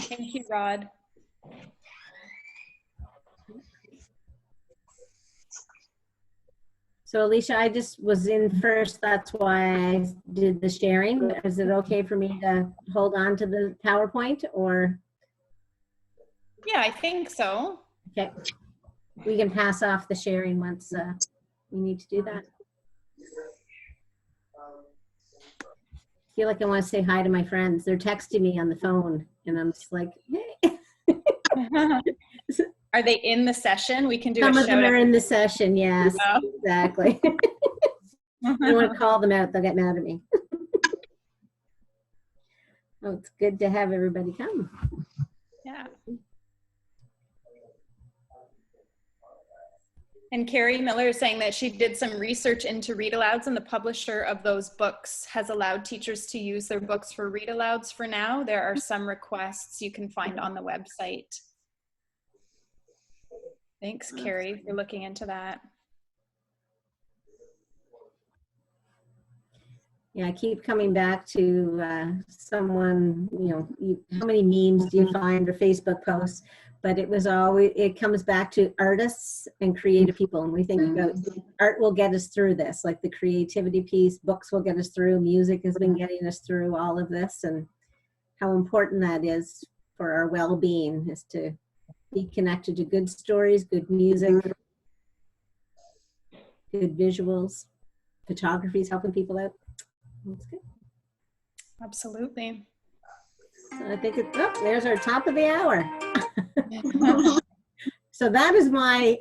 Thank you, Rod. So Alicia, I just was in first. That's why I did the sharing. Is it okay for me to hold on to the PowerPoint or? Yeah, I think so. Okay. We can pass off the sharing once we need to do that. I feel like I want to say hi to my friends. They're texting me on the phone and I'm just like, hey. Are they in the session? We can do Some a of them shout are out. in the session, yes, Oh. exactly. I don't want to call them out, they'll get mad at me. Oh, it's good to have everybody come. Yeah. And Carrie Miller is saying that she did some research into read-alouds, and the publisher of those books has allowed teachers to use their books for read-alouds for now. There are some requests you can find on the website. Thanks, Carrie, for looking into that. Yeah, I keep coming back to someone, you know, how many memes do you find or Facebook posts? But it was always, it comes back to artists and creative people. And we think about art will get us through this, like the creativity piece, books will get us through, music has been getting us through all of this, and how important that is for our well-being is to be connected to good stories, good music, good visuals, photography is helping people out. That's good. Absolutely. So I think it's, oh, there's our top of the hour. So that is my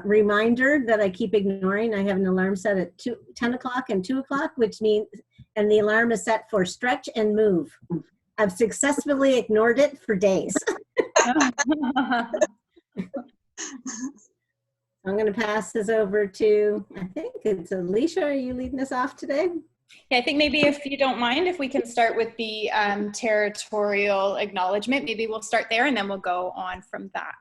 reminder that I keep ignoring. I have an alarm set at 10 o'clock and 2 o'clock, which means, and the alarm is set for stretch and move. I've successfully ignored it for days. I'm going to pass this over to, I think it's Alicia. Are you leading us off today? Yeah, I think maybe if you don't mind, if we can start with the territorial acknowledgement, maybe we'll start there and then we'll go on from that.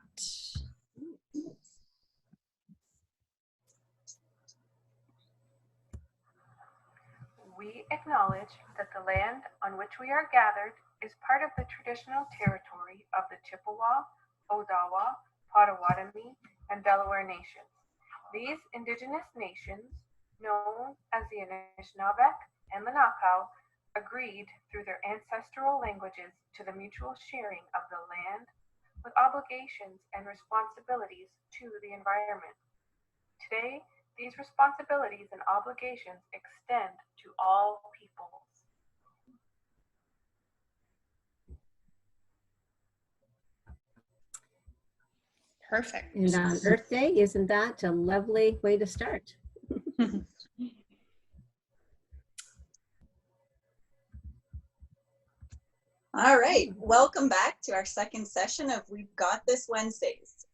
We acknowledge that the land on which we are gathered is part of the traditional territory of the Chippewa, Odawa, Potawatomi, and Delaware nations. These indigenous nations, known as the Anishinaabe and Lenape, agreed through their ancestral languages to the mutual sharing of the land with obligations and responsibilities to the environment. Today, these responsibilities and obligations extend to all peoples. Perfect. And on Earth Day, isn't that a lovely way to start? All right, welcome back to our second session of We've Got This Wednesdays.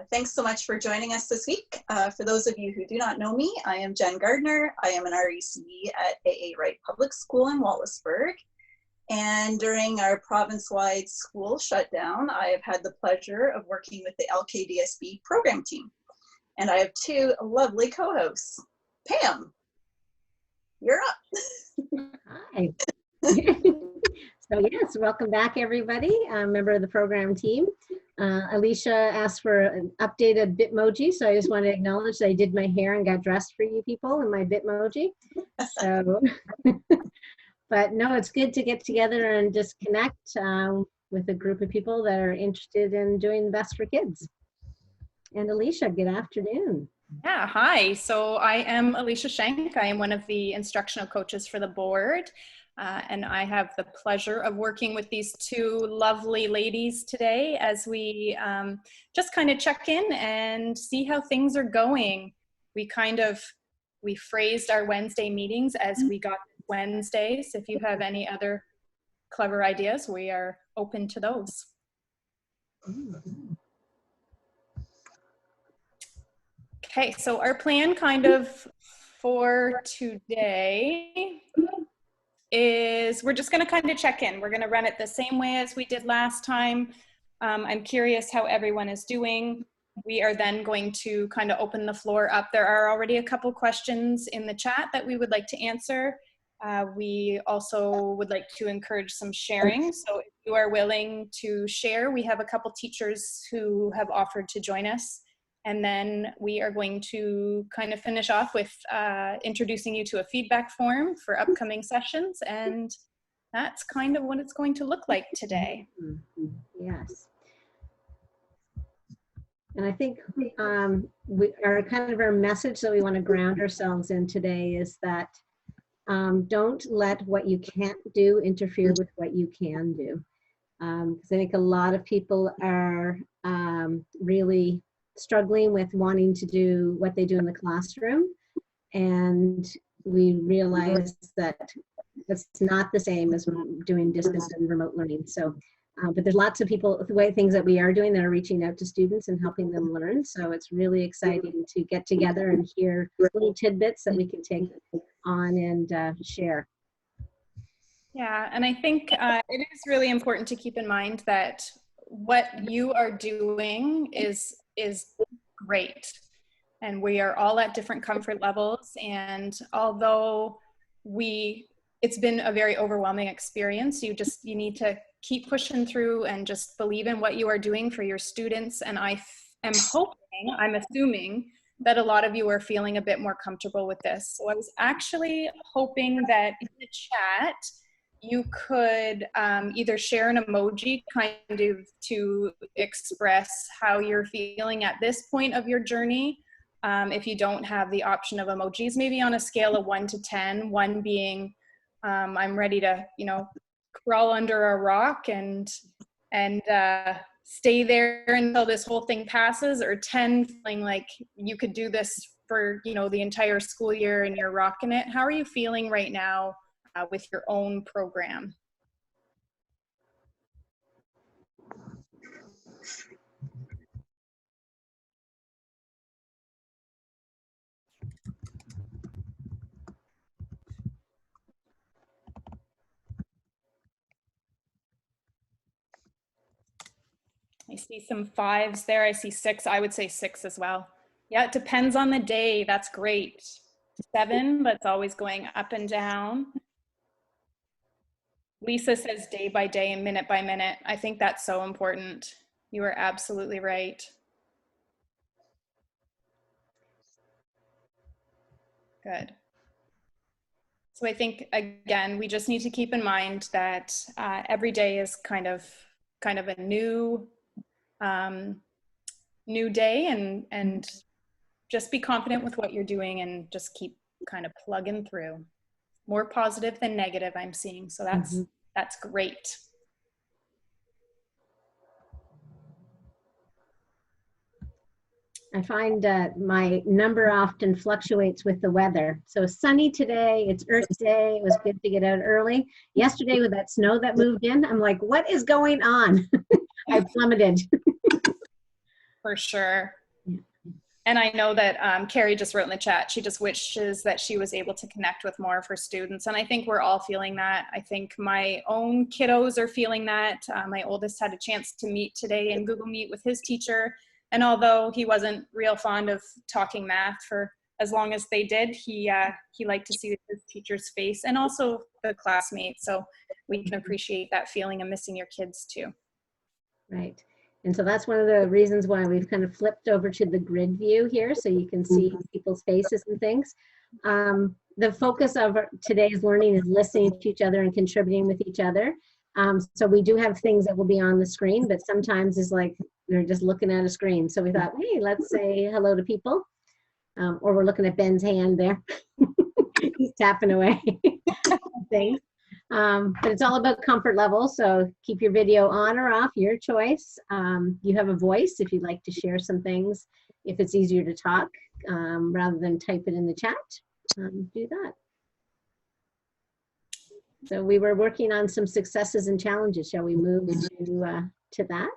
Thanks so much for joining us this week. For those of you who do not know me, I am Jen Gardner. I am an REC at AA Wright Public School in Wallaceburg. And during our province-wide school shutdown, I have had the pleasure of working with the LKDSB program team. And I have two lovely co-hosts. Pam, you're up. Hi. So yes, welcome back everybody. I'm a member of the program team. Alicia asked for an updated Bitmoji, so I just want to acknowledge that I did my hair and got dressed for you people in my Bitmoji. So, but no, it's good to get together and just connect with a group of people that are interested in doing the best for kids. And Alicia, good afternoon. Yeah, hi. So I am Alicia Schenk. I am one of the instructional coaches for the board. And I have the pleasure of working with these two lovely ladies today as we just kind of check in and see how things are going. We phrased our Wednesday meetings as We Got Wednesdays. If you have any other clever ideas, we are open to those. Okay, so our plan kind of for today is we're just going to kind of check in. We're going to run it the same way as we did last time. I'm curious how everyone is doing. We are then going to kind of open the floor up. There are already a couple questions in the chat that we would like to answer. We also would like to encourage some sharing. So if you are willing to share, we have a couple teachers who have offered to join us. And then we are going to kind of finish off with introducing you to a feedback form for upcoming sessions. And that's kind of what it's going to look like today. Yes. And I think our message that we want to ground ourselves in today is that don't let what you can't do interfere with what you can do. Because I think a lot of people are really struggling with wanting to do what they do in the classroom. And we realize that it's not the same as doing distance and remote learning. So, but there's lots of people, things that we are doing that are reaching out to students and helping them learn. So it's really exciting to get together and hear little tidbits that we can take on and share. Yeah, and I think it is really important to keep in mind that what you are doing is great. And we are all at different comfort levels. And although it's been a very overwhelming experience, you need to keep pushing through and just believe in what you are doing for your students. And I'm assuming that a lot of you are feeling a bit more comfortable with this. So I was actually hoping that in the chat, you could either share an emoji kind of to express how you're feeling at this point of your journey. If you don't have the option of emojis, maybe on a scale of 1 to 10, 1 being I'm ready to, crawl under a rock and stay there until this whole thing passes, or 10 feeling like you could do this for, the entire school year and you're rocking it. How are you feeling right now with your own program? I see some 5s there. I see 6. I would say 6 as well. Yeah, it depends on the day. That's great. 7, but it's always going up and down. Lisa says day by day and minute by minute. I think that's so important. You are absolutely right. Good. So I think, again, we just need to keep in mind that every day is kind of a new day, and just be confident with what you're doing and just keep kind of plugging through. More positive than negative, I'm seeing. So that's great. I find that my number often fluctuates with the weather. So sunny today, it's Earth Day. It was good to get out early. Yesterday with that snow that moved in, I'm like, what is going on? I plummeted. For sure. And I know that Carrie just wrote in the chat, she just wishes that she was able to connect with more of her students. And I think we're all feeling that. I think my own kiddos are feeling that. My oldest had a chance to meet today in Google Meet with his teacher. And although he wasn't real fond of talking math for as long as they did, he liked to see his teacher's face and also the classmates. So we can appreciate that feeling of missing your kids too. Right. And so that's one of the reasons why we've kind of flipped over to the grid view here, so you can see people's faces and things. The focus of today's learning is listening to each other and contributing with each other. So we do have things that will be on the screen, but sometimes it's like they're just looking at a screen. So we thought, hey, let's say hello to people. Or we're looking at Ben's hand there. He's tapping away. Things. But it's all about comfort level. So keep your video on or off, your choice. You have a voice if you'd like to share some things. If it's easier to talk rather than type it in the chat, do that. So we were working on some successes and challenges. Shall we move to that?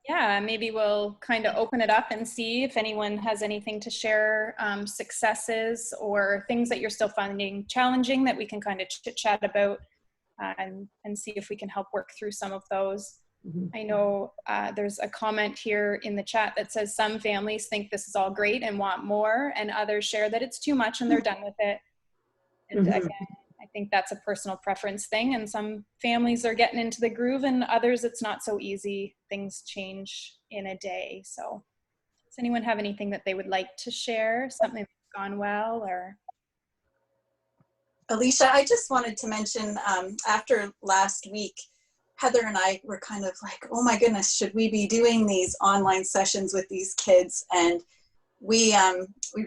Yeah, maybe we'll kind of open it up and see if anyone has anything to share, successes or things that you're still finding challenging that we can kind of chit chat about and see if we can help work through some of those. I know there's a comment here in the chat that says some families think this is all great and want more, and others share that it's too much and they're done with it. And again, I think that's a personal preference thing, and some families are getting into the groove and others it's not so easy. Things change in a day. So does anyone have anything that they would like to share? Something that's gone well? Or Alicia, I just wanted to mention, after last week, Heather and I were kind of like, oh my goodness, should we be doing these online sessions with these kids? And we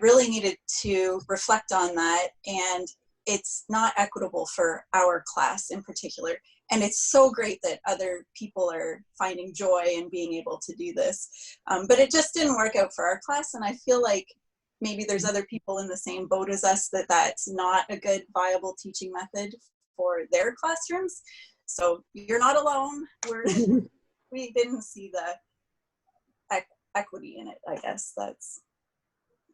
really needed to reflect on that, and it's not equitable for our class in particular. And it's so great that other people are finding joy in being able to do this. But it just didn't work out for our class, and I feel like maybe there's other people in the same boat as us that that's not a good viable teaching method for their classrooms. So you're not alone. We didn't see the equity in it, I guess.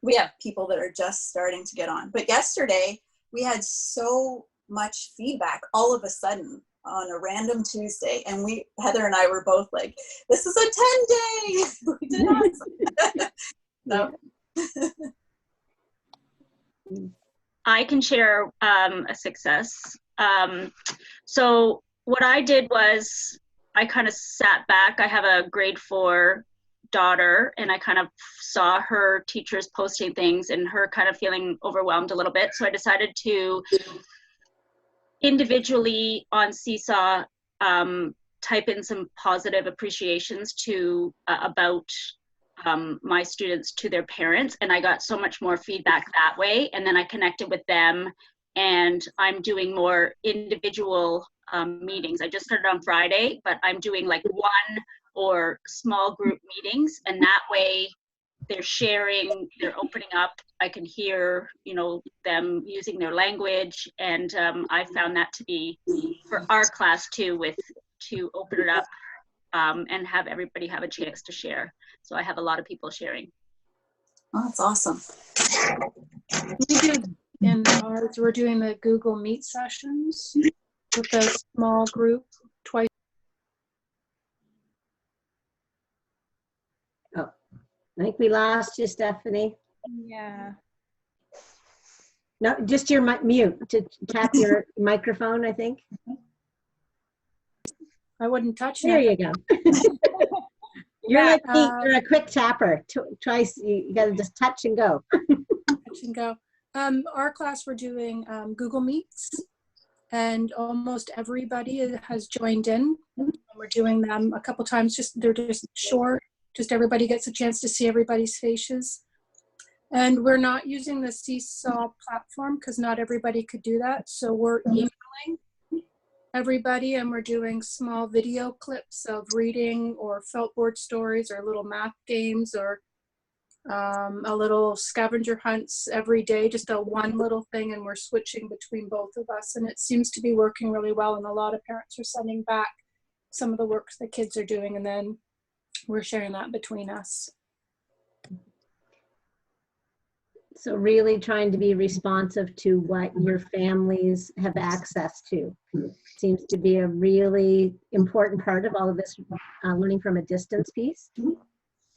We have people that are just starting to get on. But yesterday we had so much feedback all of a sudden on a random Tuesday, and Heather and I were both like, this is a 10-day. We did awesome. No. I can share a success. So what I did was I kind of sat back. I have a grade 4 daughter, and I kind of saw her teachers posting things and her kind of feeling overwhelmed a little bit. So I decided to individually on Seesaw type in some positive appreciations to about my students to their parents, and I got so much more feedback that way. And then I connected with them, and I'm doing more individual meetings. I just started on Friday, but I'm doing like one or small group meetings, and that way they're sharing, they're opening up. I can hear, you know, them using their language, and I found that to be for our class too, to open it up and have everybody have a chance to share. So I have a lot of people sharing. Oh, that's awesome. We did in ours, we're doing the Google Meet sessions with a small group twice. Oh, I think we lost you, Stephanie. yeah. No, just your mute to tap your microphone, I think. I wouldn't touch There it. you go. You're like me, you're a quick tapper. Twice, you gotta just touch and go. Touch and go. Our class, we're doing Google Meets, and almost everybody has joined in. We're doing them a couple times. They're just short. Just everybody gets a chance to see everybody's faces. And we're not using the Seesaw platform because not everybody could do that. So we're emailing everybody, and we're doing small video clips of reading or felt board stories or little math games or a little scavenger hunts every day, just one little thing, and we're switching between both of us, and it seems to be working really well. And a lot of parents are sending back some of the work the kids are doing, and then we're sharing that between us. So really trying to be responsive to what your families have access to. Seems to be a really important part of all of this learning from a distance piece.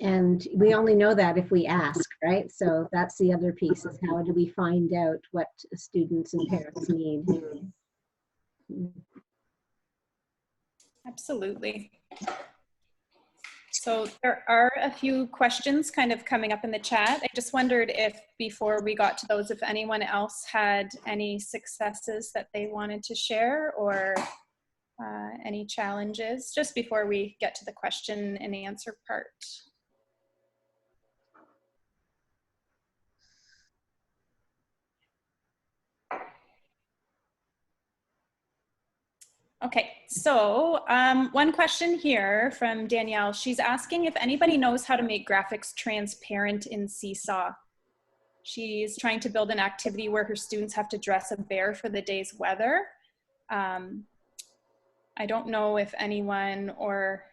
And we only know that if we ask, right? So that's the other piece, is how do we find out what students and parents need? Absolutely. So there are a few questions kind of coming up in the chat. I just wondered if, before we got to those, if anyone else had any successes that they wanted to share, or any challenges, just before we get to the question and answer part. Okay, so one question here from Danielle. She's asking if anybody knows how to make graphics transparent in Seesaw. She's trying to build an activity where her students have to dress a bear for the day's weather. I don't know if anyone or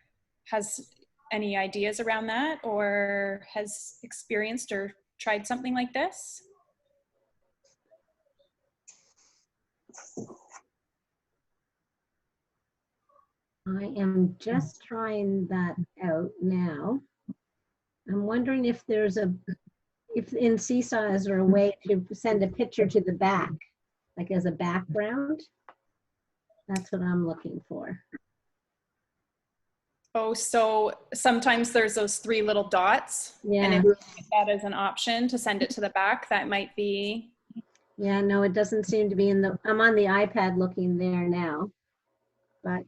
has any ideas around that, or has experienced or tried something like this. I am just trying that out now. I'm wondering if there's if in Seesaw is there a way to send a picture to the back like as a background. That's what I'm looking for. Oh, so sometimes there's those 3 little dots. Yeah. And if you use that as an option to send it to the back, that might be. Yeah, no, it doesn't seem to be in the, I'm on the iPad looking there now, but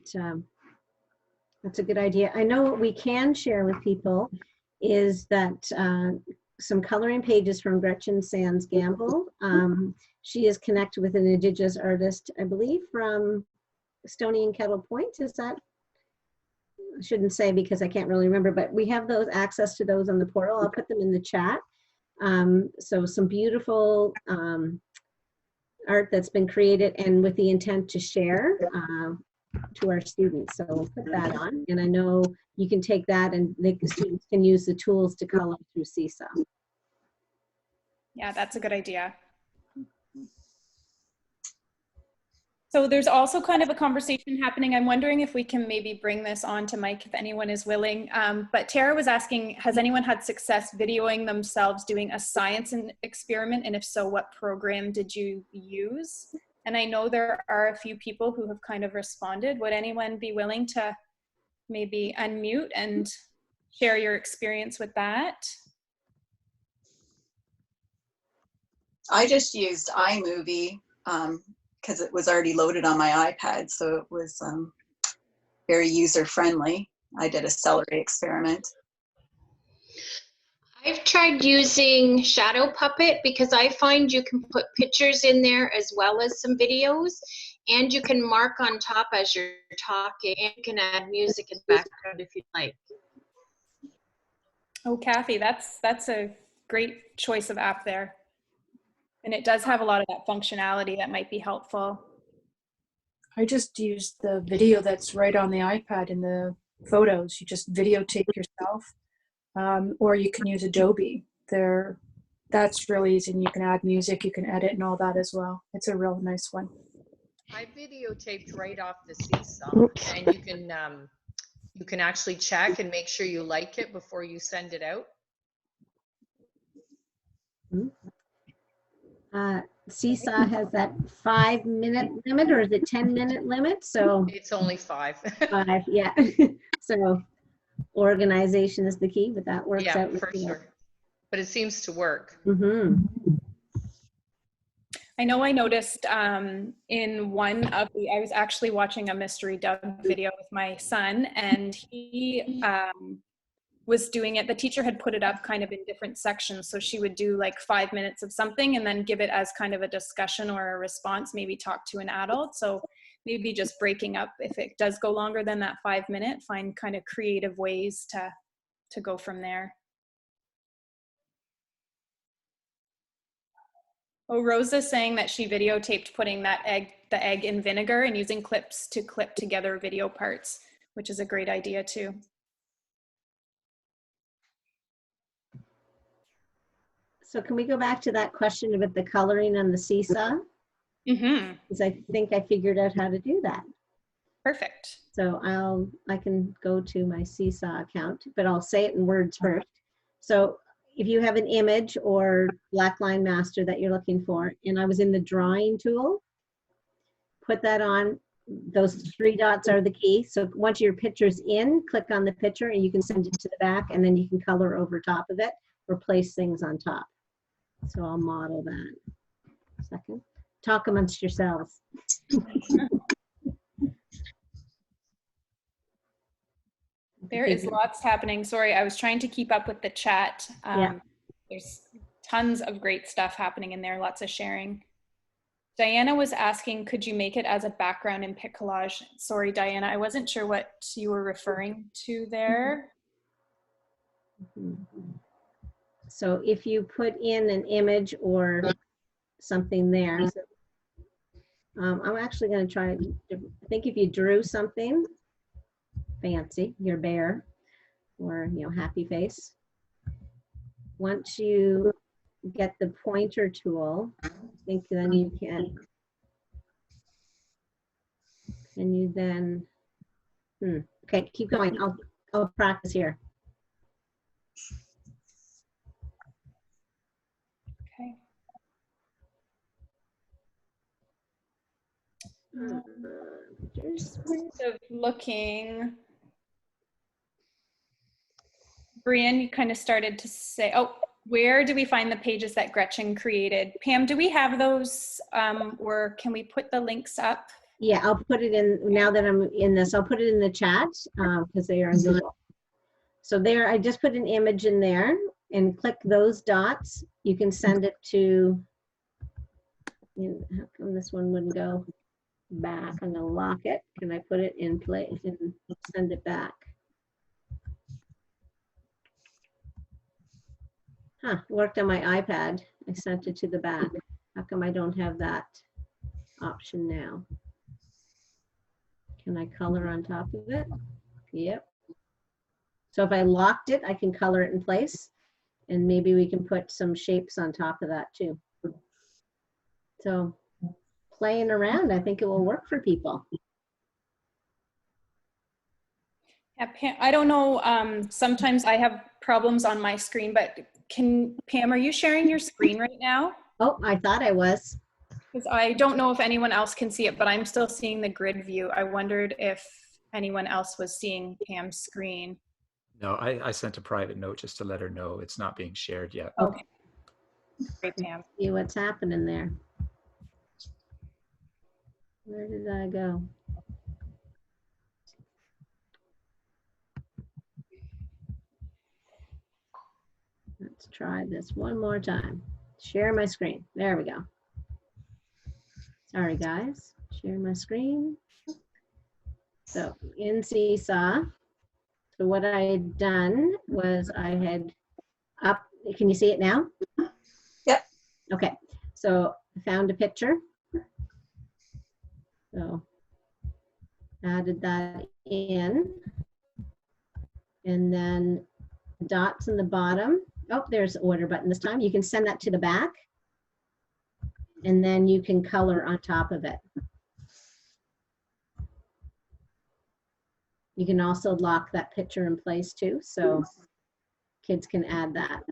that's a good idea. I know what we can share with people is that some coloring pages from Gretchen Sands Gamble. She is connected with an Indigenous artist, I believe, from Stony and Kettle Point. Is that? I shouldn't say because I can't really remember, but we have those access to those on the portal. I'll put them in the chat. So some beautiful art that's been created and with the intent to share to our students. So we'll put that on. And I know you can take that and the students can use the tools to color through Seesaw. Yeah, that's a good idea. So there's also kind of a conversation happening. I'm wondering if we can maybe bring this on to Mike if anyone is willing. But Tara was asking, has anyone had success videoing themselves doing a science experiment? And if so, what program did you use? And I know there are a few people who have kind of responded. Would anyone be willing to maybe unmute and share your experience with that? I just used iMovie because it was already loaded on my iPad, so it was very user-friendly. I did a celery experiment. I've tried using Shadow Puppet because I find you can put pictures in there as well as some videos, and you can mark on top as you're talking, and you can add music in the background if you'd like. Oh, Kathy, that's a great choice of app there. And it does have a lot of that functionality that might be helpful. I just used the video that's right on the iPad in the photos. You just videotape yourself, or you can use Adobe. That's really easy, and you can add music, you can edit and all that as well. It's a real nice one. I videotaped right off the Seesaw, and you can actually check and make sure you like it before you send it out. Seesaw has that 5-minute limit, or is it 10-minute limit? So It's only 5. 5, yeah. So organization is the key, but that works Yeah, out. for sure. But it seems to work. Mm-hmm. I know I noticed in one of the, I was actually watching a Mystery Doug video with my son, and he was doing it. The teacher had put it up kind of in different sections. So she would do like 5 minutes of something and then give it as kind of a discussion or a response, maybe talk to an adult. So maybe just breaking up, if it does go longer than that 5 minute, find kind of creative ways to go from there. Oh, Rosa's saying that she videotaped putting the egg in vinegar and using clips to clip together video parts, which is a great idea too. So can we go back to that question about the coloring on the Seesaw? Mm-hmm. Because I think I figured out how to do that. Perfect. So I can go to my Seesaw account, but I'll say it in words first. So if you have an image or Blackline Master that you're looking for, and I was in the drawing tool, put that on. Those 3 dots are the key. So once your picture's in, click on the picture and you can send it to the back, and then you can color over top of it or place things on top. So I'll model that. Second. Talk amongst yourselves. There is lots happening. Sorry, I was trying to keep up with the chat. There's tons of great stuff happening in there, lots of sharing. Diana was asking, could you make it as a background in Pic Collage? Sorry, Diana, I wasn't sure what you were referring to there. So if you put in an image or something there, so, I'm actually going to try, I think if you drew something fancy, your bear, or, you know, happy face, once you get the pointer tool, I think then you can you then, okay, keep going. I'll practice here. Okay. Pictures. Of looking, Brian, you kind of started to say, oh, where do we find the pages that Gretchen created? Pam, do we have those, or can we put the links up? Yeah, I'll put it in, now that I'm in this, I'll put it in the chat because they are in Google. So there, I just put an image in there and click those dots. You can send it to, how come this one wouldn't go back? I'm gonna lock it. Can I put it in place and send it back? Huh, worked on my iPad. I sent it to the back. How come I don't have that option now? Can I color on top of it? Yep. So if I locked it, I can color it in place, and maybe we can put some shapes on top of that too. So playing around, I think it will work for people. Yeah, Pam, I don't know, sometimes I have problems on my screen, but Pam, are you sharing your screen right now? Oh, I thought I was. Because I don't know if anyone else can see it, but I'm still seeing the grid view. I wondered if anyone else was seeing Pam's screen. No, I sent a private note just to let her know it's not being shared yet. Okay. Great, Pam. See what's happening there. Where did I go? Let's try this one more time. Share my screen. There we go. Sorry, guys. Share my screen. So in Seesaw, so what I had done was I had up, can you see it now? Yep. Okay, so I found a picture. So added that in. And then dots in the bottom. Oh, there's the order button this time. You can send that to the back. And then you can color on top of it. You can also lock that picture in place too, so kids can add that.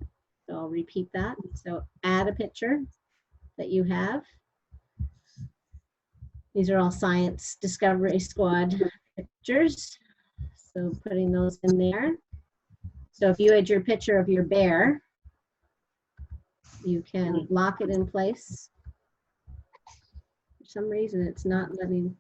So I'll repeat that. So add a picture that you have. These are all Science Discovery Squad pictures. So putting those in there. So if you had your picture of your bear, you can lock it in place. For some reason, it's not letting.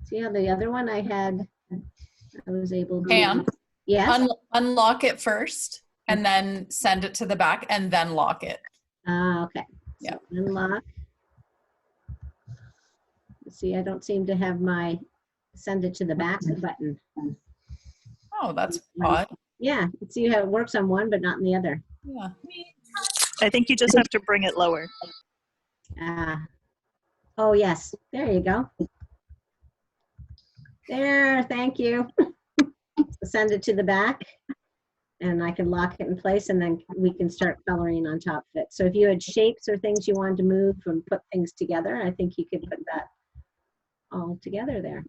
See how the other one I had, I was able to. Pam, yes. Unlock it first and then send it to the back and then lock it. Okay. Yeah. So unlock. See, I don't seem to have my send it to the back button. Oh, that's odd. Yeah, see how it works on one, but not in the other. Yeah. I think you just have to bring it lower. Oh, yes. There you go. There, thank you. So send it to the back, and I can lock it in place, and then we can start coloring on top of it. So if you had shapes or things you wanted to move and put things together, I think you could put that all together there.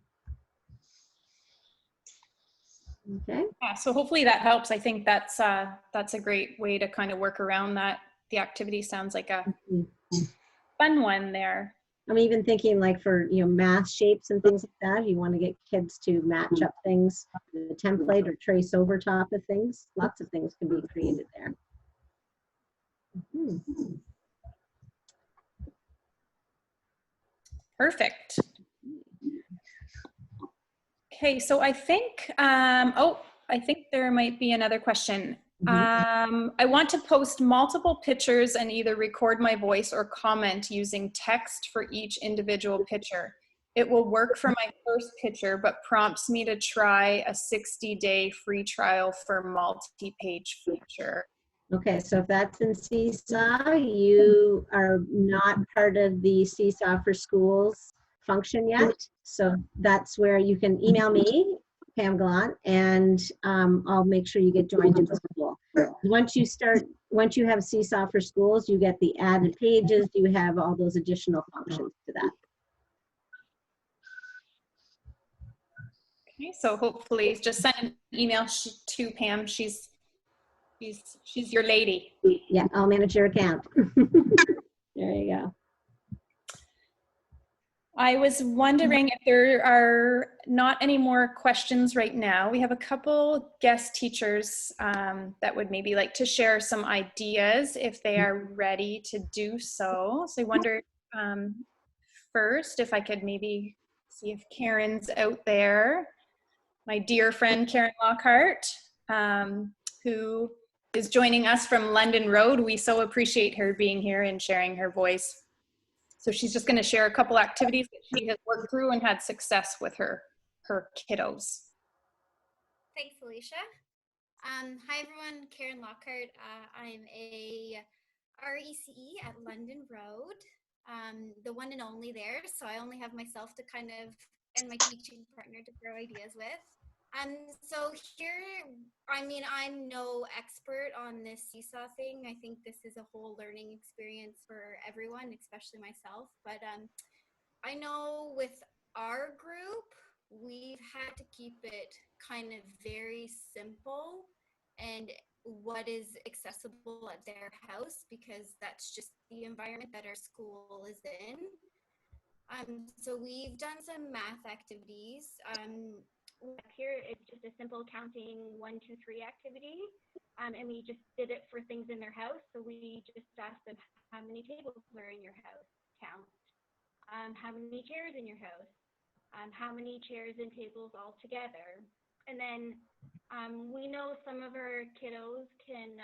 Okay. Yeah, so hopefully that helps. I think that's a great way to kind of work around that. The activity sounds like a fun one there. I'm even thinking like for, you know, math shapes and things like that, you want to get kids to match up things, the template or trace over top of things. Lots of things can be created there. Perfect. Okay, so I think, I think there might be another question. I want to post multiple pictures and either record my voice or comment using text for each individual picture. It will work for my first picture, but prompts me to try a 60-day free trial for multi-page feature. Okay, so if that's in Seesaw, you are not part of the Seesaw for Schools function yet. So that's where you can email me, Pam Gallant, and I'll make sure you get joined to the school. Once you have Seesaw for Schools, you get the added pages, you have all those additional functions to that. Okay, so hopefully just send an email to Pam. She's your lady. Yeah, I'll manage your account. There you go. I was wondering if there are not any more questions right now. We have a couple guest teachers that would maybe like to share some ideas if they are ready to do so. So I wonder first if I could maybe see if Karen's out there. My dear friend Karen Lockhart, who is joining us from London Road. We so appreciate her being here and sharing her voice. So she's just going to share a couple activities that she has worked through and had success with her kiddos. Thanks, Alicia. Hi everyone, Karen Lockhart. I'm a RECE at London Road, the one and only there. So I only have myself to kind of, and my teaching partner to throw ideas with. So here, I mean, I'm no expert on this seesaw thing. I think this is a whole learning experience for everyone, especially myself. But I know with our group, we've had to keep it kind of very simple and what is accessible at their house, because that's just the environment that our school is in. So we've done some math activities. Here it's just a simple counting 1, 2, 3 activity, and we just did it for things in their house. So we just asked them how many tables are in your house, count. How many chairs in your house? How many chairs and tables all together? And then we know some of our kiddos can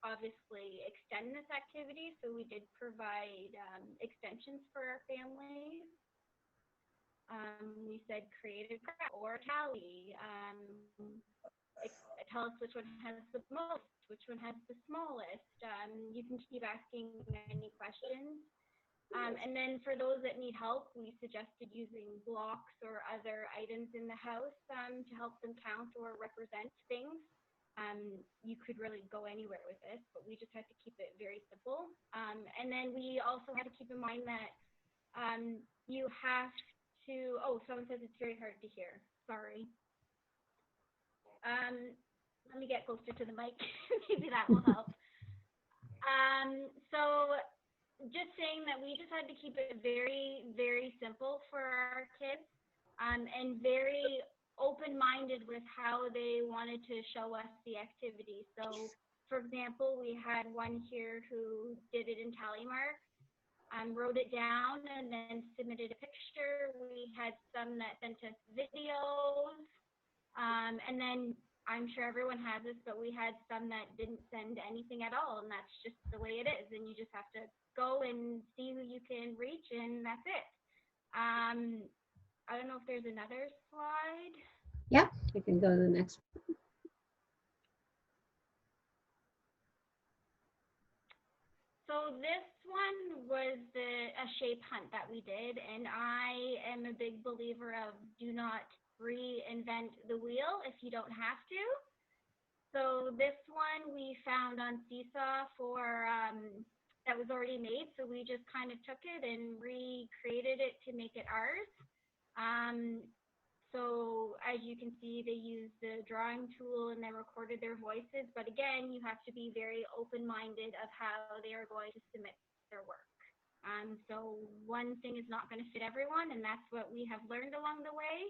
obviously extend this activity, so we did provide extensions for our families. We said create a graph or a tally. Tell us which one has the most, which one has the smallest. You can keep asking any questions. And then for those that need help, we suggested using blocks or other items in the house to help them count or represent things. You could really go anywhere with this, but we just had to keep it very simple. And then we also had to keep in mind that you have to, oh, someone says it's very hard to hear. Sorry. Let me get closer to the mic. Maybe that will help. So just saying that we just had to keep it very, very simple for our kids, and very open-minded with how they wanted to show us the activity. So for example, we had one here who did it in tally marks, wrote it down and then submitted a picture. We had some that sent us videos, and then I'm sure everyone has this, but we had some that didn't send anything at all, and that's just the way it is. And you just have to go and see who you can reach, and that's it. I don't know if there's another slide. Yep, you can go to the next one. So this one was a shape hunt that we did, and I am a big believer of do not reinvent the wheel if you don't have to. So this one we found on Seesaw for that was already made, so we just kind of took it and recreated it to make it ours. So as you can see, they used the drawing tool and then recorded their voices. But again, you have to be very open-minded of how they are going to submit their work. So one thing is not going to fit everyone, and that's what we have learned along the way.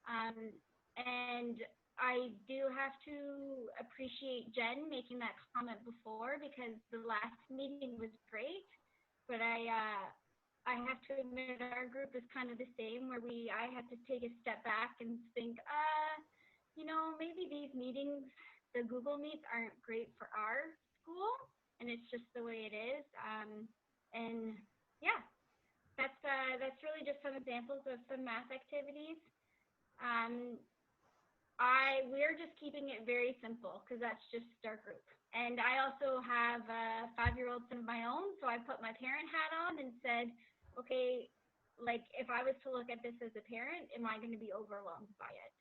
And I do have to appreciate Jen making that comment before, because the last meeting was great, but I have to admit our group is kind of the same, where I had to take a step back and think, you know, maybe these meetings, the Google Meets aren't great for our school, and it's just the way it is. And yeah, that's really just some examples of some math activities. We're just keeping it very simple because that's just our group. And I also have a 5-year-old son of my own, so I put my parent hat on and said, okay, like if I was to look at this as a parent, am I going to be overwhelmed by it?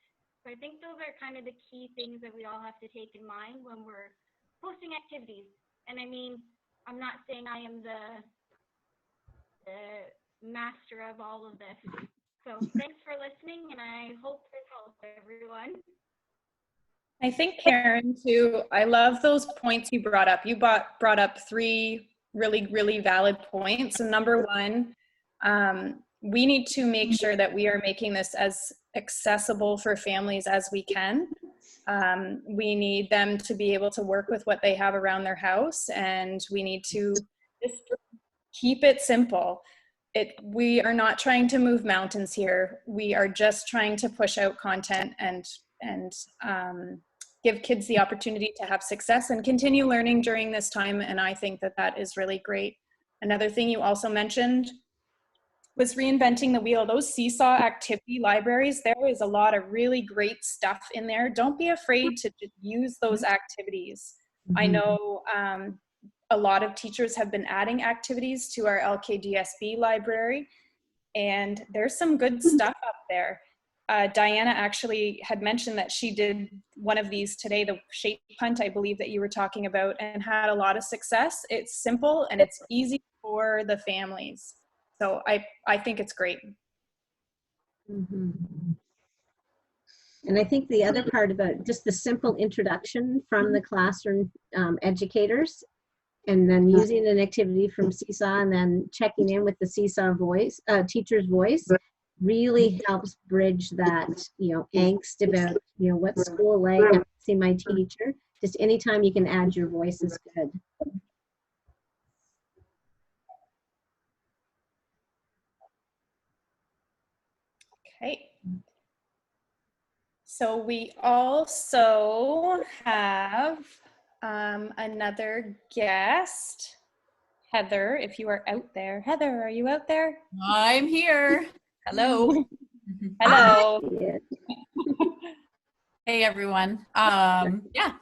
So I think those are kind of the key things that we all have to take in mind when we're posting activities. And I mean, I'm not saying I am the master of all of this. So thanks for listening, and I hope this helps everyone. I think, Karen, too, I love those points you brought up. You brought up 3 really, really valid points. So number one, we need to make sure that we are making this as accessible for families as we can. We need them to be able to work with what they have around their house, and we need to just keep it simple. We are not trying to move mountains here. We are just trying to push out content and give kids the opportunity to have success and continue learning during this time. And I think that that is really great. Another thing you also mentioned was reinventing the wheel. Those Seesaw activity libraries, there is a lot of really great stuff in there. Don't be afraid to use those activities. I know a lot of teachers have been adding activities to our LKDSB library, and there's some good stuff up there. Diana actually had mentioned that she did one of these today, the shape hunt, I believe, that you were talking about, and had a lot of success. It's simple and it's easy for the families. So I think it's great. And I think the other part about just the simple introduction from the classroom educators, and then using an activity from Seesaw and then checking in with the Seesaw voice, teacher's voice, really helps bridge that, you know, angst about, you know, what's school like, I see my teacher. Just anytime you can add your voice is good. Okay. So we also have another guest, Heather, if you are out there. Heather, are you out there? I'm here. Hello. Hello. Hey, everyone. Yeah.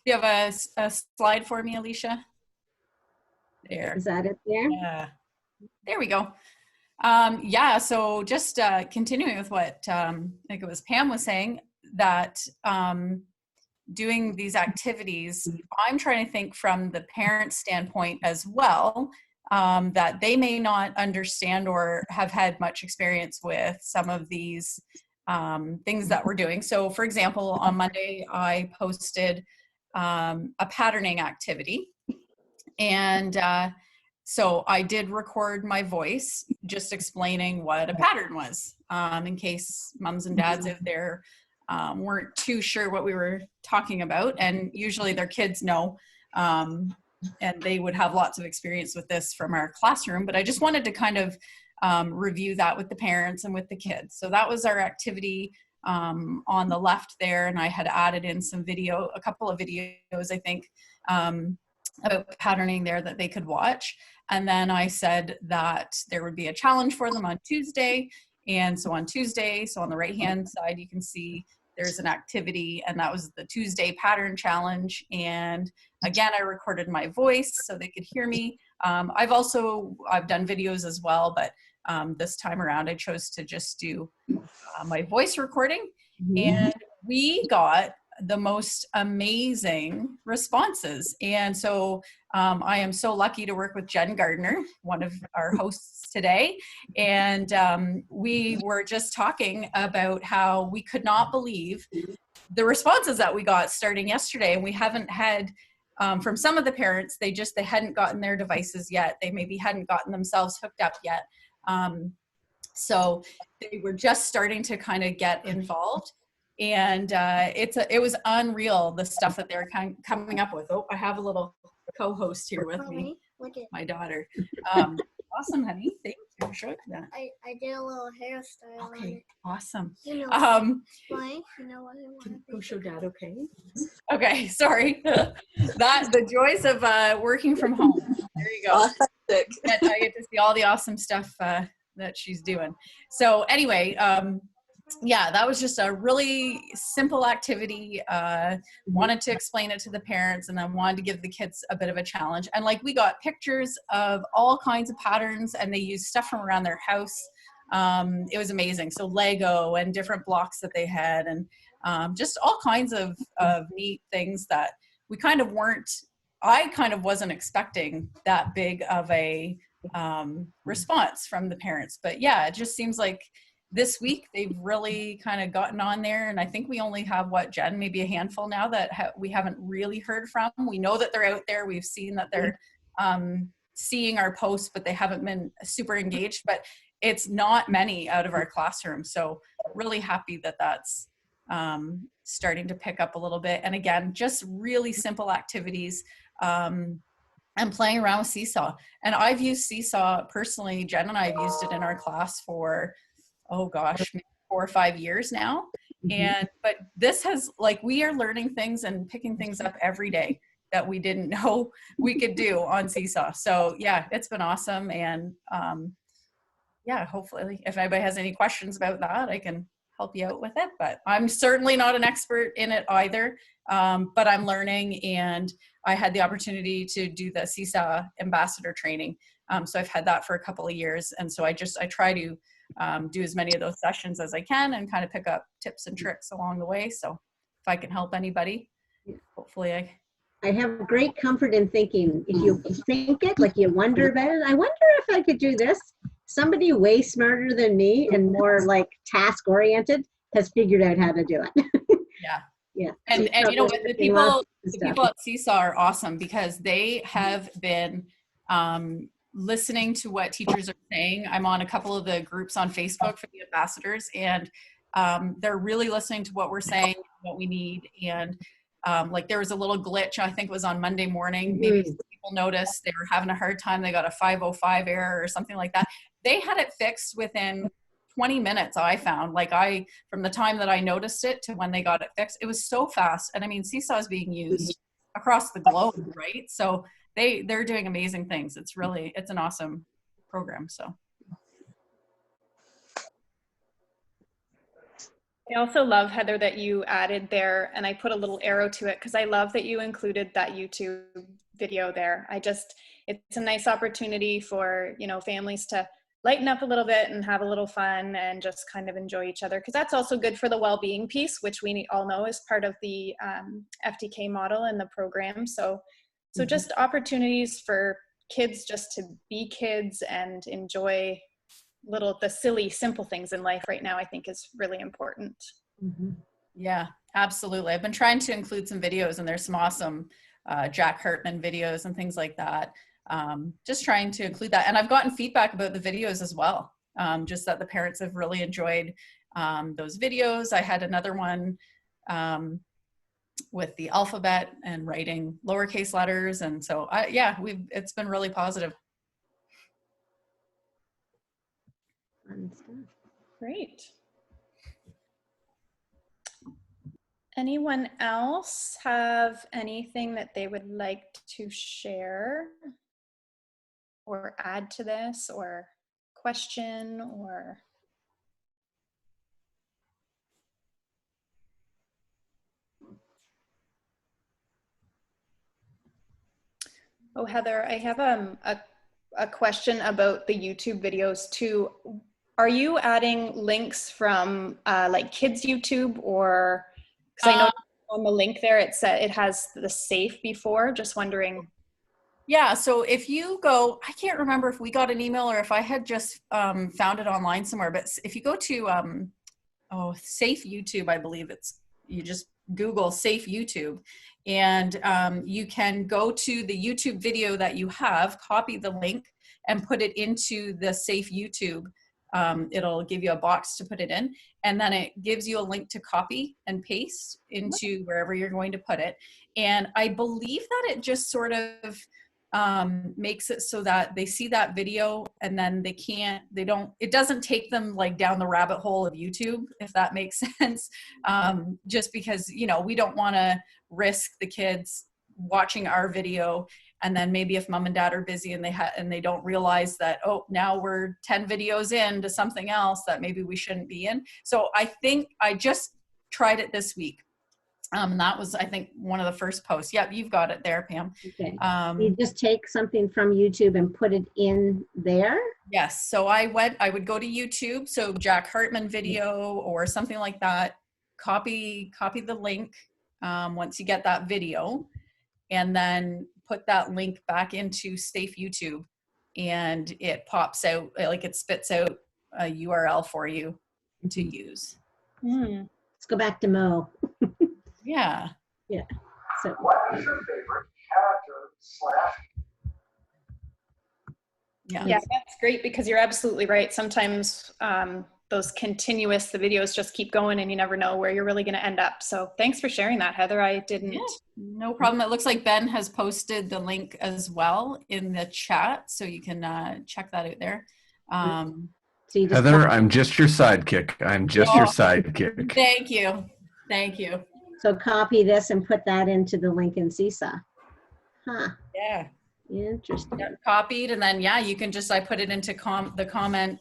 You have a slide for me, Alicia? There. Is that it there? Yeah. There we go. Yeah, so just continuing with what I think it was Pam was saying, that doing these activities, I'm trying to think from the parent standpoint as well, that they may not understand or have had much experience with some of these things that we're doing. So for example, on Monday, I posted a patterning activity, and so I did record my voice just explaining what a pattern was, in case moms and dads out there weren't too sure what we were talking about. And usually their kids know, and they would have lots of experience with this from our classroom. But I just wanted to kind of review that with the parents and with the kids. So that was our activity on the left there. And I had added in some video, a couple of videos, I think, about patterning there that they could watch. And then I said that there would be a challenge for them on Tuesday. And so on Tuesday, so on the right-hand side, you can see there's an activity, and that was the Tuesday pattern challenge. And again, I recorded my voice so they could hear me. I've done videos as well, but this time around, I chose to just do my voice recording. And we got the most amazing responses. And so I am so lucky to work with Jen Gardner, one of our hosts today. And we were just talking about how we could not believe the responses that we got starting yesterday. And we haven't had, from some of the parents, they hadn't gotten their devices yet. They maybe hadn't gotten themselves hooked up yet. So they were just starting to kind of get involved. And it was unreal, the stuff that they're coming up with. Oh, I have a little co-host here with me, my daughter. Awesome, honey. Thank you for showing that. I did a little hairstyle. Okay, awesome. You know why? You know what I want Can go show Dad, okay? Okay, sorry. The joys of working from home. There you go. I get to see all the awesome stuff that she's doing. So anyway, yeah, that was just a really simple activity. Wanted to explain it to the parents, and then wanted to give the kids a bit of a challenge. And like, we got pictures of all kinds of patterns, and they used stuff from around their house. It was amazing. So Lego and different blocks that they had, and just all kinds of neat things that we kind of I kind of wasn't expecting that big of a response from the parents. But yeah, it just seems like this week they've really kind of gotten on there, and I think we only have, what, Jen, maybe a handful now that we haven't really heard from. We know that they're out there. We've seen that they're seeing our posts, but they haven't been super engaged. But it's not many out of our classroom. So really happy that that's starting to pick up a little bit. And again, just really simple activities and playing around with Seesaw. And I've used Seesaw personally. Jen and I have used it in our class for, oh gosh, maybe 4 or 5 years now. And but this has, like, we are learning things and picking things up every day that we didn't know we could do on Seesaw. So yeah, it's been awesome. And yeah, hopefully if anybody has any questions about that, I can help you out with it. But I'm certainly not an expert in it either. But I'm learning, and I had the opportunity to do the Seesaw ambassador training. So I've had that for a couple of years. And so I try to do as many of those sessions as I can and kind of pick up tips and tricks along the way. So if I can help anybody, hopefully I have great comfort in thinking, if you think it, like you wonder about it, I wonder if I could do this. Somebody way smarter than me and more like task oriented has figured out how to do it. Yeah. Yeah. And you know what, the people at Seesaw are awesome, because they have been listening to what teachers are saying. I'm on a couple of the groups on Facebook for the ambassadors, and they're really listening to what we're saying, what we need. And like there was a little glitch, I think it was on Monday morning. Maybe people noticed they were having a hard time. They got a 505 error or something like that. They had it fixed within 20 minutes, I found. Like from the time that I noticed it to when they got it fixed, it was so fast. And I mean, Seesaw is being used across the globe, right? So they're doing amazing things. It's an awesome program. So. I also love, Heather, that you added there, and I put a little arrow to it because I love that you included that YouTube video there. It's a nice opportunity for, you know, families to lighten up a little bit and have a little fun and just kind of enjoy each other, because that's also good for the well-being piece, which we all know is part of the FDK model and the program. So just opportunities for kids just to be kids and enjoy the silly, simple things in life right now, I think is really important. Yeah, absolutely. I've been trying to include some videos, and there's some awesome Jack Hartman videos and things like that. Just trying to include that. And I've gotten feedback about the videos as well. Just that the parents have really enjoyed those videos. I had another one with the alphabet and writing lowercase letters. And so it's been really positive. Great. Anyone else have anything that they would like to share or add to this, or question, or? Oh, Heather, I have a question about the YouTube videos too. Are you adding links from like kids YouTube, or, because I know on the link there it has the safe before, just wondering. Yeah, so if you go, I can't remember if we got an email or if I had just found it online somewhere, but if you go to Safe YouTube, I believe you just Google Safe YouTube, and you can go to the YouTube video that you have, copy the link and put it into the Safe YouTube. It'll give you a box to put it in, and then it gives you a link to copy and paste into wherever you're going to put it. And I believe that it just sort of makes it so that they see that video and then it doesn't take them like down the rabbit hole of YouTube, if that makes sense. Just because, you know, we don't want to risk the kids watching our video, and then maybe if mom and dad are busy and they don't realize that, oh, now we're 10 videos into something else that maybe we shouldn't be in. So I think I just tried it this week. And that was, I think, one of the first posts. Yep, you've got it there, Pam. Okay. You just take something from YouTube and put it in there? Yes. So I would go to YouTube, so Jack Hartman video or something like that, copy the link once you get that video, and then put that link back into Safe YouTube, and it pops out, like it spits out a URL for you to use. Let's go back to Mo. Yeah. Yeah. So. What is your favorite character / Yeah. Yeah, that's great, because you're absolutely right. Sometimes those continuous, the videos just keep going and you never know where you're really going to end up. So thanks for sharing that, Heather. I didn't. Yeah, no problem. It looks like Ben has posted the link as well in the chat, so you can check that out there. So you just Heather, I'm just your sidekick. I'm just your sidekick. Thank you. Thank you. So copy this and put that into the link in Seesaw. Huh. Yeah. Interesting. Yeah, copied, and then yeah, you can just, I put it into the comment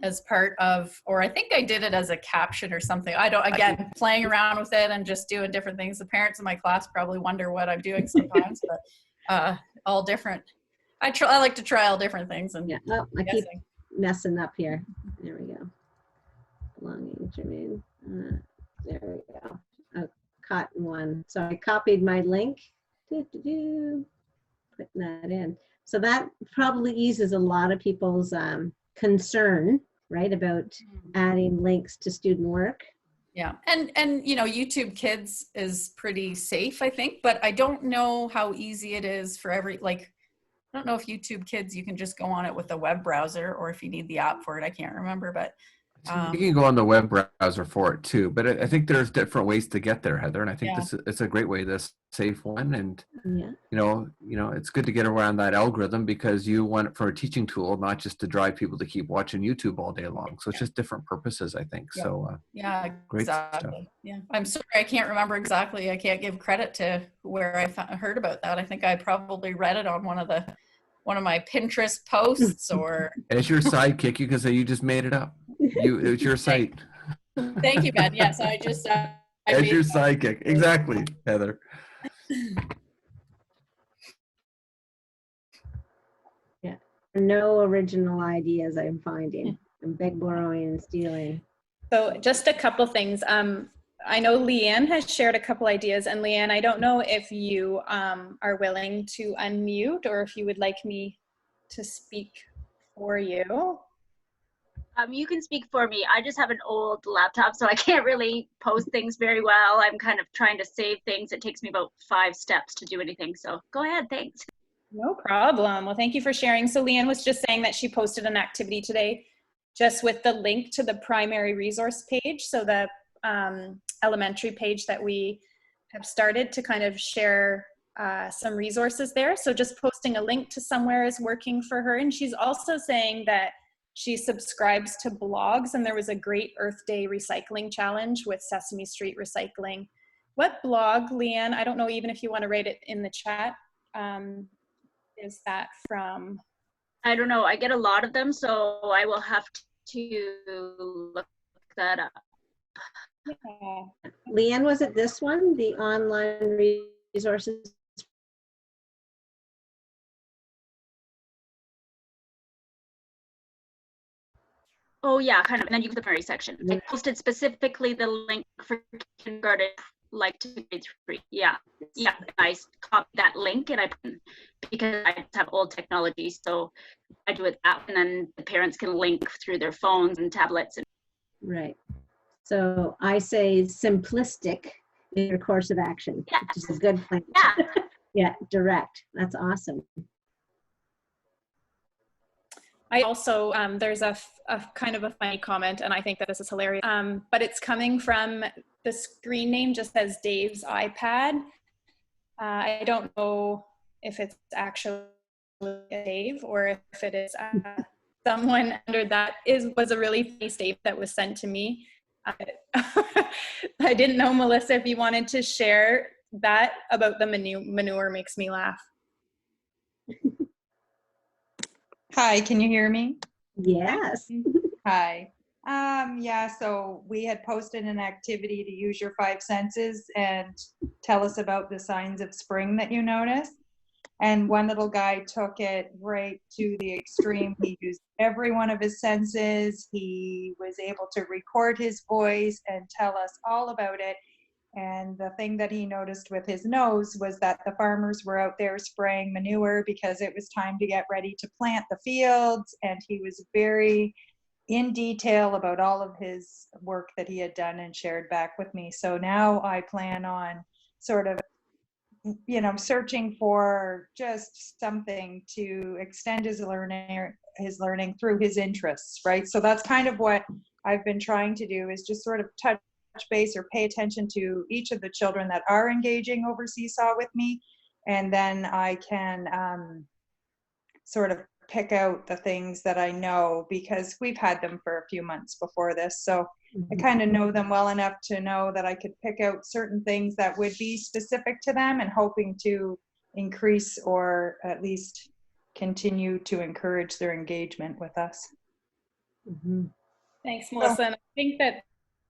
as part of, or I think I did it as a caption or something. I don't, again, playing around with it and just doing different things. The parents in my class probably wonder what I'm doing sometimes, but all different. I like to try all different things. And yeah, oh, I keep messing up here. There we go. Belonging to me. There we go. A cotton one. So I copied my link. Putting that in. So that probably eases a lot of people's concern, right, about adding links to student work. Yeah, and you know, YouTube Kids is pretty safe, I think, but I don't know how easy it is for I don't know if YouTube Kids, you can just go on it with a web browser, or if you need the app for it. I can't remember, but you can go on the web browser for it too, but I think there's different ways to get there, Heather, and I think it's a great way, this safe one, and you know, it's good to get around that algorithm, because you want it for a teaching tool, not just to drive people to keep watching YouTube all day long. So it's just different purposes, I think. Yeah. So yeah, great exactly. stuff. Yeah, I'm sorry, I can't remember exactly. I can't give credit to where I heard about that. I think I probably read it on one of my Pinterest posts, or as your sidekick, you can say you just made it up. It's your site. Thank you, Ben. Yes, I just as your sidekick, exactly, Heather. Yeah, no original ideas I'm finding. I'm big borrowing and stealing. So just a couple things. I know Leanne has shared a couple ideas, and Leanne, I don't know if you are willing to unmute, or if you would like me to speak for you. You can speak for me. I just have an old laptop, so I can't really post things very well. I'm kind of trying to save things. It takes me about 5 steps to do anything. So go ahead, thanks. No problem. Well, thank you for sharing. So Leanne was just saying that she posted an activity today just with the link to the primary resource page. So the elementary page that we have started to kind of share some resources there. So just posting a link to somewhere is working for her. And she's also saying that she subscribes to blogs, and there was a great Earth Day recycling challenge with Sesame Street Recycling. What blog, Leanne? I don't know even if you want to write it in the chat. Is that from? I don't know. I get a lot of them, so I will have to look that up. Yeah. Leanne, was it this one, the online resources? Oh yeah, kind of. And then you go to the primary section. I posted specifically the link for kindergarten, like to grade 3. Yeah, yeah. I copied that link, and I put, because I have old technology, so I do it that, and then the parents can link through their phones and tablets. Right. So I say simplistic in your course of action, which is a good plan. Yeah. Yeah, direct. That's awesome. I also, there's a kind of a funny comment, and I think that this is hilarious, but it's coming from, the screen name just says Dave's iPad. I don't know if it's actually Dave, or if it is someone under that. Was a really funny statement that was sent to me. I didn't know, Melissa, if you wanted to share that about the manure. Makes me laugh. Hi, can you hear me? Yes. Hi. Yeah, so we had posted an activity to use your 5 senses and tell us about the signs of spring that you noticed. And one little guy took it right to the extreme. He used every one of his senses. He was able to record his voice and tell us all about it. And the thing that he noticed with his nose was that the farmers were out there spraying manure because it was time to get ready to plant the fields. And he was very in detail about all of his work that he had done and shared back with me. So now I plan on sort of you know, searching for just something to extend his learning through his interests, right? So that's kind of what I've been trying to do, is just sort of touch base or pay attention to each of the children that are engaging over Seesaw with me. And then I can sort of pick out the things that I know, because we've had them for a few months before this. So I kind of know them well enough to know that I could pick out certain things that would be specific to them, and hoping to increase or at least continue to encourage their engagement with us. Thanks, Melissa. And I think that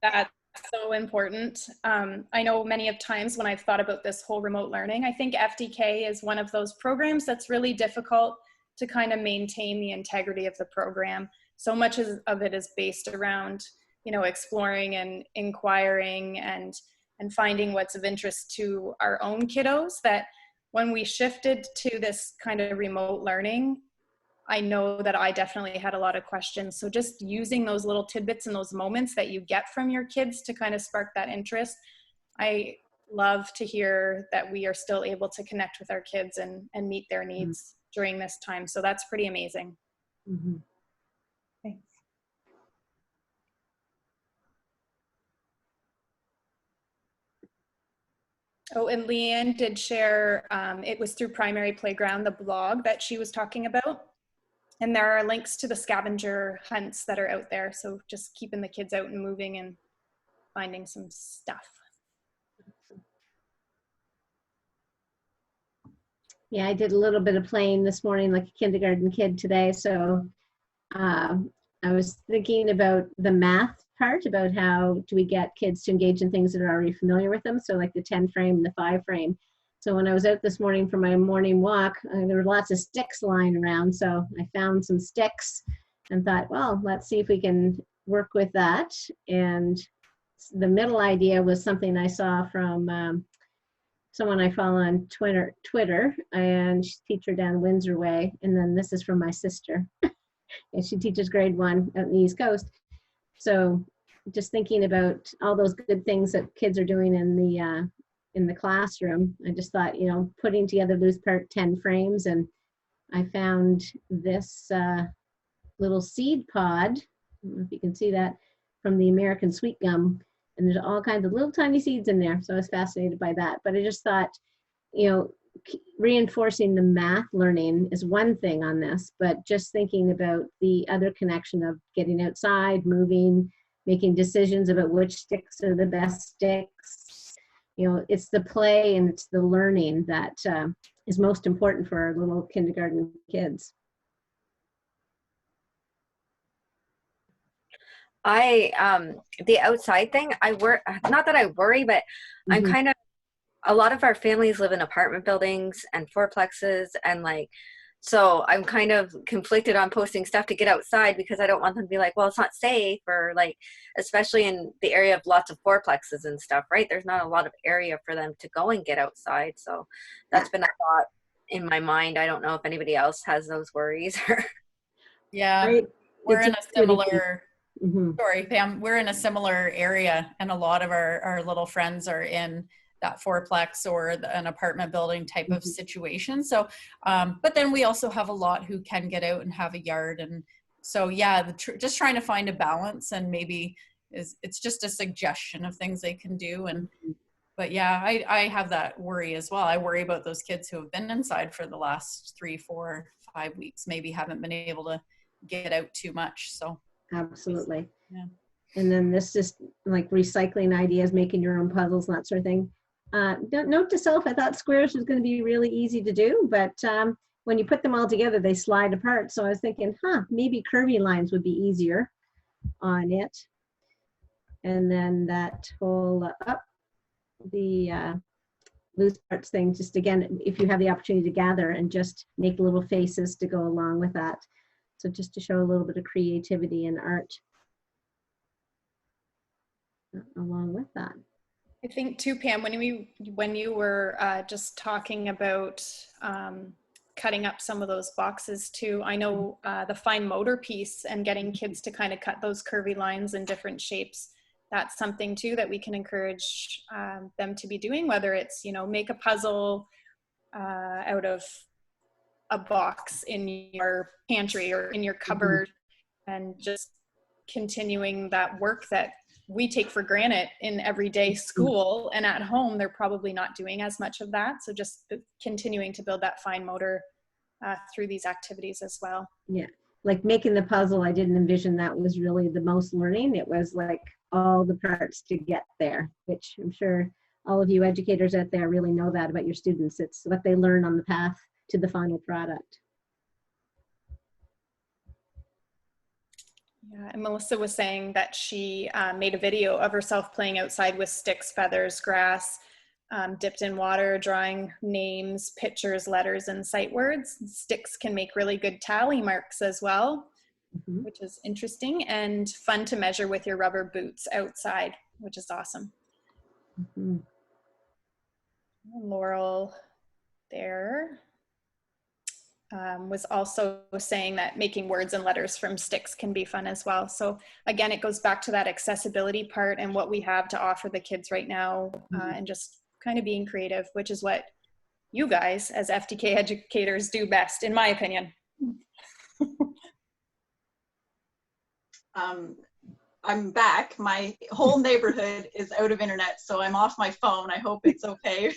that's so important. I know many of times when I've thought about this whole remote learning, I think FDK is one of those programs that's really difficult to kind of maintain the integrity of the program. So much of it is based around, you know, exploring and inquiring and finding what's of interest to our own kiddos, that when we shifted to this kind of remote learning, I know that I definitely had a lot of questions. So just using those little tidbits and those moments that you get from your kids to kind of spark that interest. I love to hear that we are still able to connect with our kids and meet their needs during this time. So that's pretty amazing. Thanks. Oh, and Leanne did share, it was through Primary Playground, the blog that she was talking about. And there are links to the scavenger hunts that are out there. So just keeping the kids out and moving and finding some stuff. Yeah, I did a little bit of playing this morning like a kindergarten kid today. So I was thinking about the math part, about how do we get kids to engage in things that are already familiar with them. So like the 10 frame and the 5 frame. So when I was out this morning for my morning walk, there were lots of sticks lying around. So I found some sticks and thought, well, let's see if we can work with that. And the middle idea was something I saw from someone I follow on Twitter, and she's a teacher down Windsor Way. And then this is from my sister. And she teaches grade 1 out in the East Coast. So just thinking about all those good things that kids are doing in the classroom, I just thought, you know, putting together loose part 10 frames, and I found this little seed pod. I don't know if you can see that, from the American Sweet Gum. And there's all kinds of little tiny seeds in there. So I was fascinated by that. But I just thought, you know, reinforcing the math learning is one thing on this, but just thinking about the other connection of getting outside, moving, making decisions about which sticks are the best sticks. You know, it's the play and it's the learning that is most important for our little kindergarten kids. The outside thing, not that I worry, but I'm kind of, a lot of our families live in apartment buildings and fourplexes, and like, so I'm kind of conflicted on posting stuff to get outside, because I don't want them to be like, well, it's not safe, or like, especially in the area of lots of fourplexes and stuff, right? There's not a lot of area for them to go and get outside. So that's been a thought in my mind. I don't know if anybody else has those worries. Yeah, Right. We're in a similar, sorry, Pam, we're in a similar area, and a lot of our little friends are in that fourplex or an apartment building type of situation. So, but then we also have a lot who can get out and have a yard. And so, yeah, just trying to find a balance, and maybe it's just a suggestion of things they can do. And, but yeah, I have that worry as well. I worry about those kids who have been inside for the last 3, 4, 5 weeks, maybe haven't been able to get out too much. So absolutely. Yeah. And then this just like recycling ideas, making your own puzzles, and that sort of thing. Note to self, I thought squares was going to be really easy to do, but when you put them all together, they slide apart. So I was thinking, maybe curvy lines would be easier on it. And then that whole up the loose parts thing, just again, if you have the opportunity to gather and just make little faces to go along with that. So just to show a little bit of creativity and art along with that. I think too, Pam, when you were just talking about cutting up some of those boxes too, I know the fine motor piece and getting kids to kind of cut those curvy lines in different shapes, that's something too that we can encourage them to be doing, whether it's, make a puzzle out of a box in your pantry or in your cupboard, and just continuing that work that we take for granted in everyday school, and at home they're probably not doing as much of that. So just continuing to build that fine motor through these activities as well. Yeah, like making the puzzle, I didn't envision that was really the most learning. It was like all the parts to get there, which I'm sure all of you educators out there really know that about your students. It's what they learn on the path to the final product. Yeah, and Melissa was saying that she made a video of herself playing outside with sticks, feathers, grass, dipped in water, drawing names, pictures, letters, and sight words. Sticks can make really good tally marks as well, which is interesting, and fun to measure with your rubber boots outside, which is awesome. Laurel there was also saying that making words and letters from sticks can be fun as well. So again, it goes back to that accessibility part and what we have to offer the kids right now, and just kind of being creative, which is what you guys as FDK educators do best, in my opinion. I'm back. My whole neighborhood is out of internet, so I'm off my phone. I hope it's okay.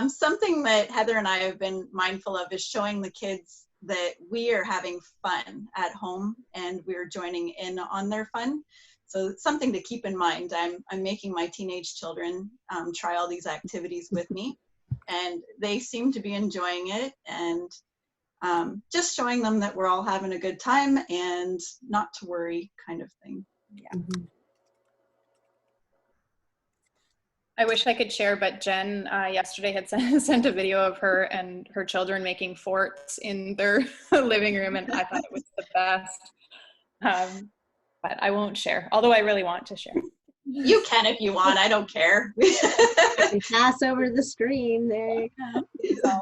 Something that Heather and I have been mindful of is showing the kids that we are having fun at home and we're joining in on their fun. So it's something to keep in mind. I'm making my teenage children try all these activities with me, and they seem to be enjoying it, and just showing them that we're all having a good time and not to worry, kind of thing. Yeah. I wish I could share, but Jen yesterday had sent a video of her and her children making forts in their living room, and I thought it was the best. But I won't share, although I really want to share. You can if you want, I don't care. Pass over the screen, there you go.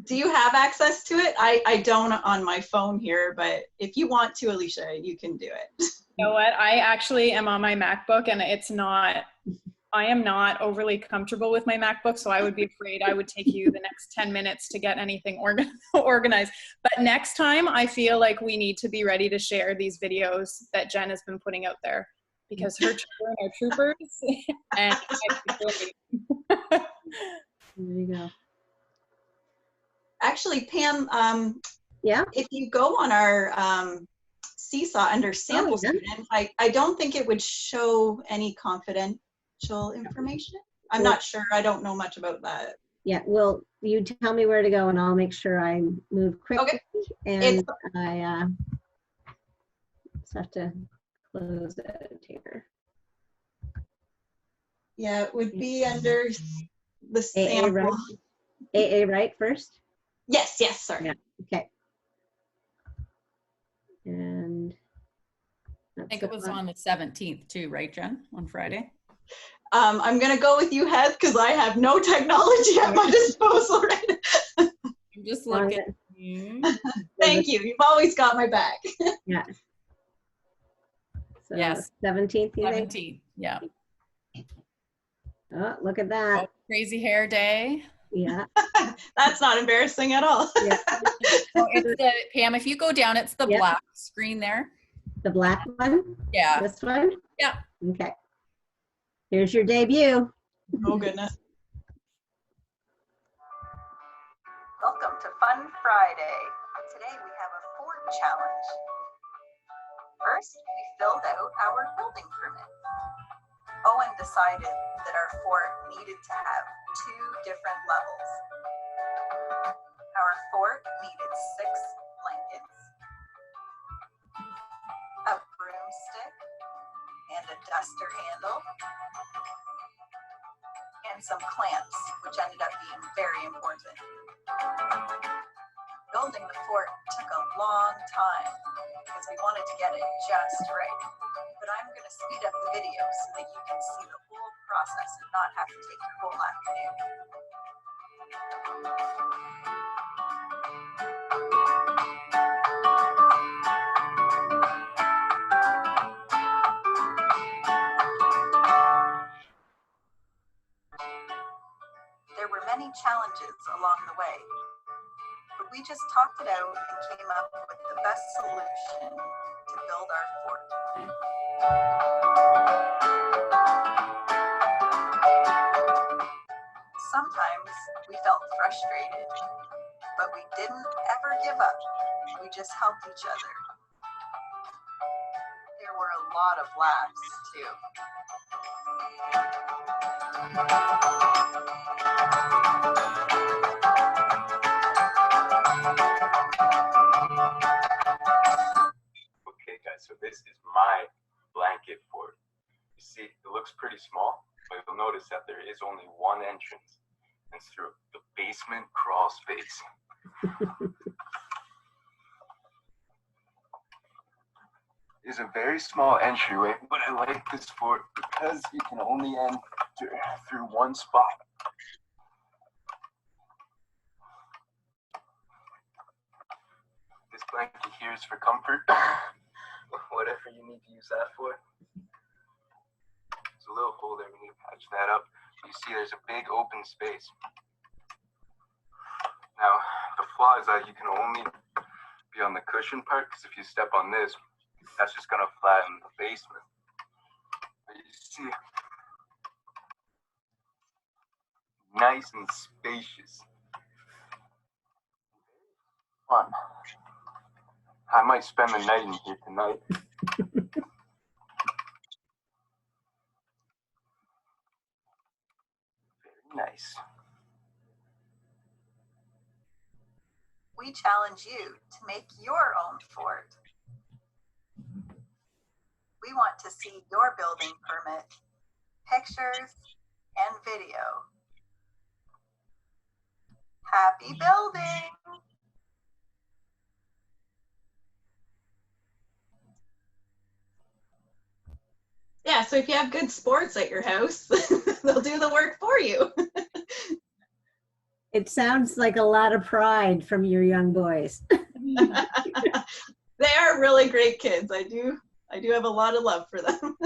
Do you have access to it? I don't on my phone here, but if you want to, Alicia, you can do it. You know what? I actually am on my MacBook, and I am not overly comfortable with my MacBook, so I would be afraid I would take you the next 10 minutes to get anything organized. But next time, I feel like we need to be ready to share these videos that Jen has been putting out there, because her children are troopers, and there you go. Actually, Pam, yeah, if you go on our Seesaw under sample student, I don't think it would show any confidential information. I'm not sure. I don't know much about that. Yeah, well, you tell me where to go and I'll make sure I move quickly. Okay. And I just have to close it here. Yeah, it would be under the sample. AA, right? AA, right, first? Yes, yes, sorry. Yeah, okay. And I think it was on the 17th too, right, Jen? On Friday? I'm going to go with you, Heath, because I have no technology at my disposal right now. I'm just looking. Thank you. You've always got my back. Yeah. So yes. 17th, you 17th, think? yeah. Oh, look at that. Oh, crazy hair day. Yeah. That's not embarrassing at all. Yeah. So it's the, Pam, if you go down, it's the black screen there. The black one? Yeah. This one? Yeah. Okay. Here's your debut. Oh, goodness. Welcome to Fun Friday. Today we have a fort challenge. First, we filled out our building permit. Owen decided that our fort needed to have 2 different levels. Our fort needed 6 blankets, a broomstick, and a duster handle, and some clamps, which ended up being very important. Building the fort took a long time because we wanted to get it just right. But I'm going to speed up the video so that you can see the whole process and not have to take your whole afternoon. challenges along the way. But we just talked it out and came up with the best solution to build our fort. Sometimes we felt frustrated, but we didn't ever give up. We just helped each other. There were a lot of laughs, too. Okay, guys, so this is my blanket fort. You see, it looks pretty small, but you'll notice that there is only one entrance. And it's through the basement crawl space. It's a very small entryway, but I like this fort because you can only enter through one spot. This blanket here is for comfort, whatever you need to use that for. There's a little hole there, we need to patch that up. You see there's a big open space. Now, the flaw is that you can only be on the cushion part, because if you step on this, that's just gonna flatten the basement. But you see, nice and spacious. Fun. I might spend the night in here tonight. Very nice. We challenge you to make your own fort. We want to see your building permit, pictures, and video. Happy building! Yeah, so if you have good sports at your house, they'll do the work for you. It sounds like a lot of pride from your young boys. They are really great kids. I do have a lot of love for them.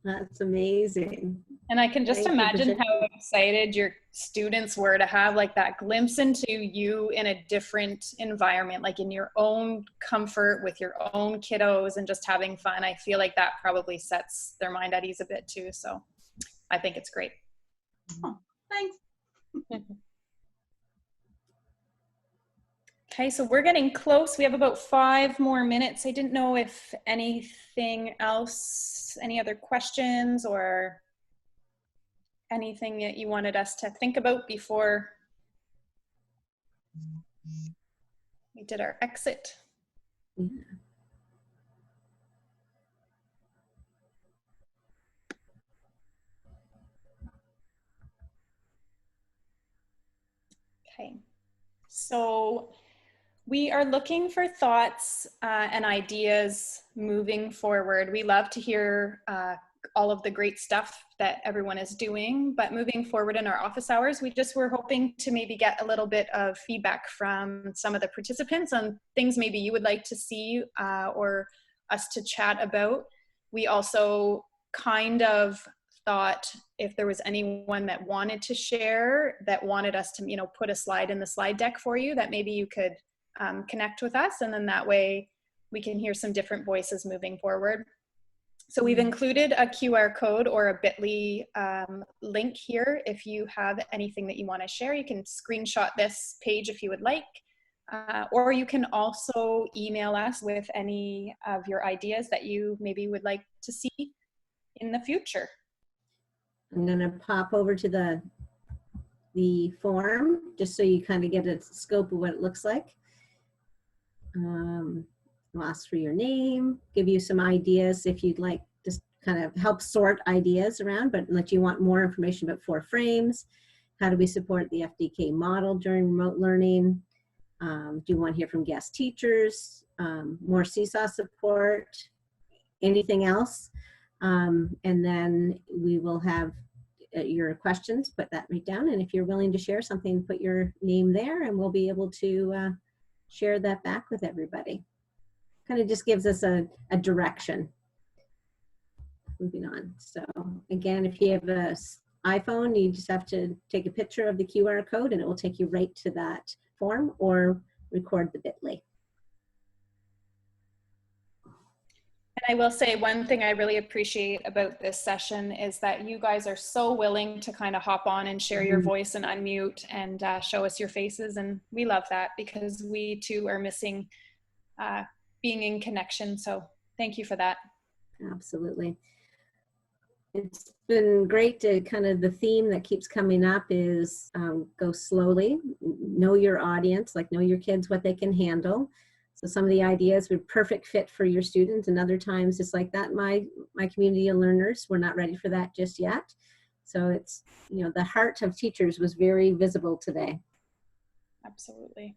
That's amazing. And I can just Thank you for imagine sharing. how excited your students were to have like that glimpse into you in a different environment, like in your own comfort with your own kiddos and just having fun. I feel like that probably sets their mind at ease a bit too. So I think it's great. Oh, thanks. Okay, so we're getting close. We have about 5 more minutes. I didn't know if anything else, any other questions or anything that you wanted us to think about before we did our exit. Yeah. Okay, so we are looking for thoughts and ideas moving forward. We love to hear all of the great stuff that everyone is doing, but moving forward in our office hours, we just were hoping to maybe get a little bit of feedback from some of the participants on things maybe you would like to see or us to chat about. We also kind of thought if there was anyone that wanted to share, that wanted us to, you know, put a slide in the slide deck for you, that maybe you could connect with us, and then that way we can hear some different voices moving forward. So we've included a QR code or a bit.ly link here. If you have anything that you want to share, you can screenshot this page if you would like, or you can also email us with any of your ideas that you maybe would like to see in the future. I'm going to pop over to the form just so you kind of get a scope of what it looks like. I'll ask for your name, give you some ideas if you'd like, just kind of help sort ideas around, but let you want more information about 4 frames. How do we support the FDK model during remote learning? Do you want to hear from guest teachers? More Seesaw support? Anything else? And then we will have your questions, put that right down. And if you're willing to share something, put your name there and we'll be able to share that back with everybody. Kind of just gives us a direction. Moving on. So again, if you have iPhone, you just have to take a picture of the QR code and it will take you right to that form, or record the bit.ly. And I will say one thing I really appreciate about this session is that you guys are so willing to kind of hop on and share your voice and unmute and show us your faces. And we love that because we too are missing being in connection. So thank you for that. Absolutely. It's been great to kind of, the theme that keeps coming up is go slowly, know your audience, like know your kids, what they can handle. So some of the ideas were perfect fit for your students, and other times it's like that, my community of learners, we're not ready for that just yet. So it's, you know, the heart of teachers was very visible today. Absolutely.